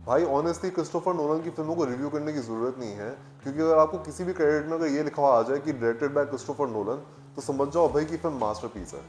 भाई honestly Christopher Nolan की फिल्मों को रिव्यू करने की जरूरत नहीं है, क्योंकि अगर आपको किसी भी क्रेडिट में अगर ये लिखा हुआ आ जाए कि डायरेक्टेड बाय क्रिस्टोफर नोलन, तो समझ जाओ भाई कि फिल्म मास्टरपीस है।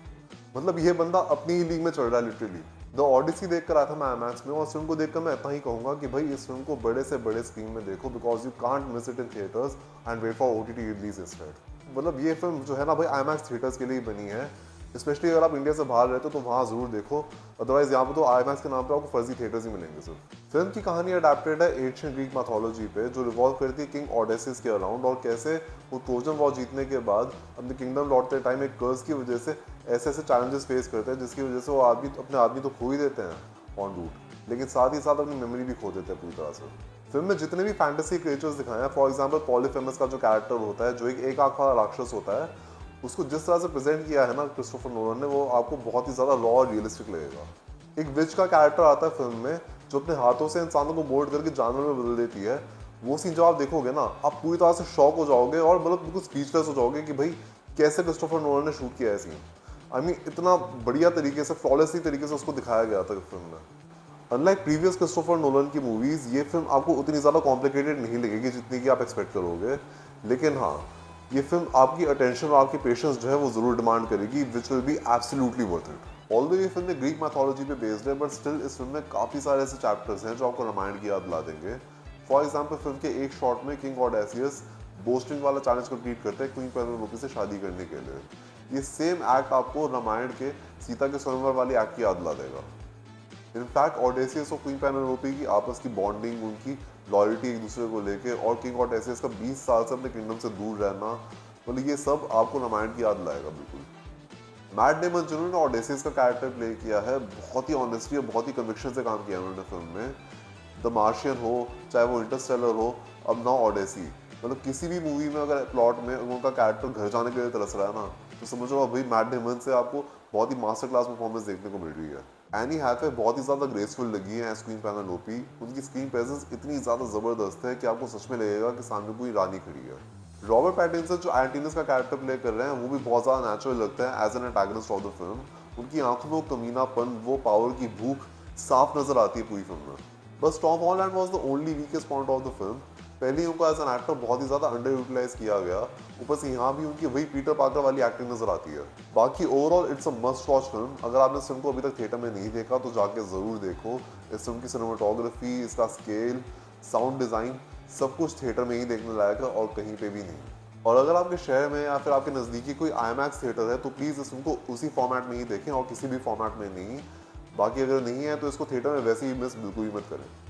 मतलब ये बंदा अपनी ही लीग में चल रहा है लिटरली। द ऑडिसी देख कर आया था मैं आईमैक्स में, और इस फिल्म को देखकर मैं इतना ही कहूंगा कि भाई इस फिल्म को बड़े से बड़े स्क्रीन में देखो, because you can't miss it in theatres and wait for OTT release instead. मतलब ये फिल्म जो है ना भाई आईमैक्स थिएटर्स के लिए ही बनी है। स्पेशली अगर आप इंडिया से बाहर रहते हो तो वहाँ जरूर देखो, अदरवाइज यहाँ पे तो आईमैक्स के नाम पे आपको फर्जी थिएटर्स ही मिलेंगे सिर्फ। फिल्म की कहानी अडेप्टेड है एंशिएंट ग्रीक मैथोलॉजी पे, जो रिवॉल्व करती है किंग ओडेसिस के अराउंड, और कैसे वो ट्रोजन वॉर जीतने के बाद अपने किंगडम लौटते टाइम एक कर्स की वजह से ऐसे ऐसे चैलेंजेस फेस करते हैं, जिसकी वजह से वो अपने आदमी तो खो ही देते हैं ऑन रूट, लेकिन साथ ही साथ अपनी मेमोरी भी खो देते हैं पूरी तरह से। फिल्म में जितने भी फैंटेसी क्रिएचर्स दिखाए हैं, फॉर एग्जांपल पॉलीफेमस का जो कैरेक्टर होता है, जो एक आंख वाला राक्षस होता है, उसको जिस तरह से प्रेजेंट किया है ना क्रिस्टोफर नोलन ने, वो आपको बहुत ही ज़्यादा रॉ और रियलिस्टिक लगेगा। एक विच का कैरेक्टर आता है फिल्म में, जो अपने हाथों से इंसानों को मोल्ड करके जानवर में बदल देती है। वो सीन जब आप देखोगे ना, आप पूरी तरह से शॉक हो जाओगे और मतलब बिल्कुल स्पीचलेस हो जाओगे कि भाई कैसे क्रिस्टोफर नोलन ने शूट किया है सीन। आई मीन इतना बढ़िया तरीके से, फ्लॉलेसली तरीके से उसको दिखाया गया था फिल्म में। अनलाइक प्रीवियस क्रिस्टोफर नोलन की मूवीज, ये फिल्म आपको उतनी ज़्यादा कॉम्प्लिकेटेड नहीं लगेगी जितनी कि आप एक्सपेक्ट करोगे, लेकिन हाँ, ये फिल्म आपकी अटेंशन और आपकी पेशेंस जो है वो जरूर डिमांड करेगी, which will be absolutely worth it. Although ये फिल्म ग्रीक मैथोलॉजी पे बेस्ड है, बट स्टिल इस फिल्म में काफ़ी सारे ऐसे चैप्टर्स हैं जो आपको रामायण की याद दिला देंगे। फॉर एग्जाम्पल फिल्म के एक शॉट में किंग ओडेसियस बोस्टिंग वाला चैलेंज कंप्लीट करते हैं क्वीन पेनेलोपे से शादी करने के लिए। ये सेम एक्ट आपको रामायण के सीता के स्वयंवर वाली एक्ट की याद दिला देगा। इनफैक्ट ओडेसियस और क्वीन पेनेलोपे की आपस की बॉन्डिंग, उनकी लॉयल्टी एक दूसरे को लेके, और किंग ओडेसियस का 20 साल से अपने किंगडम से दूर रहना, मतलब ये सब आपको रामायण की याद लाएगा बिल्कुल। मैट डेमन जिन्होंने ओडेसियस का कैरेक्टर प्ले किया है, बहुत ही ऑनेस्टी और बहुत ही कन्विक्शन से काम किया उन्होंने फिल्म में। द मार्शियन हो, चाहे वो इंटरस्टेलर हो, अब ना ओडेसी, मतलब किसी भी मूवी में अगर प्लॉट में उनका कैरेक्टर घर जाने के लिए तरस रहा है ना, तो समझ लो भाई मैट डेमन से आपको बहुत ही मास्टर क्लास परफॉर्मेंस देखने को मिल रही है। एनी हैथवे बहुत ही ज़्यादा ग्रेसफुल लगी है एज क्वीन पेनेलोपी। उनकी स्क्रीन प्रेजेंस इतनी ज़्यादा ज़बरदस्त है कि आपको सच में लगेगा कि सामने कोई रानी खड़ी है। रॉबर्ट पैटिंसन जो एंटीनस का कैरेक्टर प्ले कर रहे हैं, वो भी बहुत ज़्यादा नेचुरल लगता है as an antagonist of the film. उनकी आंखों में वो कमीनापन, वो पावर की भूख साफ नजर आती है पूरी फिल्म में। बस Tom Holland was the only weakest point of the film. पहले ही उनको एज एन एक्टर बहुत ही ज़्यादा अंडर यूटिलाइज किया गया, ऊपर से यहाँ भी उनकी वही पीटर पार्कर वाली एक्टिंग नजर आती है। बाकी overall it's a must watch film. अगर आपने इस फिल्म को अभी तक थिएटर में नहीं देखा तो जाके ज़रूर देखो। इस फिल्म की सिनेमाटोग्राफी, इसका स्केल, साउंड डिज़ाइन, सब कुछ थिएटर में ही देखने लायक है और कहीं पे भी नहीं। और अगर आपके शहर में या फिर आपके नज़दीकी कोई आईमैक्स थिएटर है, तो प्लीज़ इस फिल्म को उसी फॉर्मेट में ही देखें और किसी भी फॉर्मेट में नहीं। बाकी अगर नहीं है तो इसको थिएटर में वैसे ही मिस बिल्कुल ही मत करें।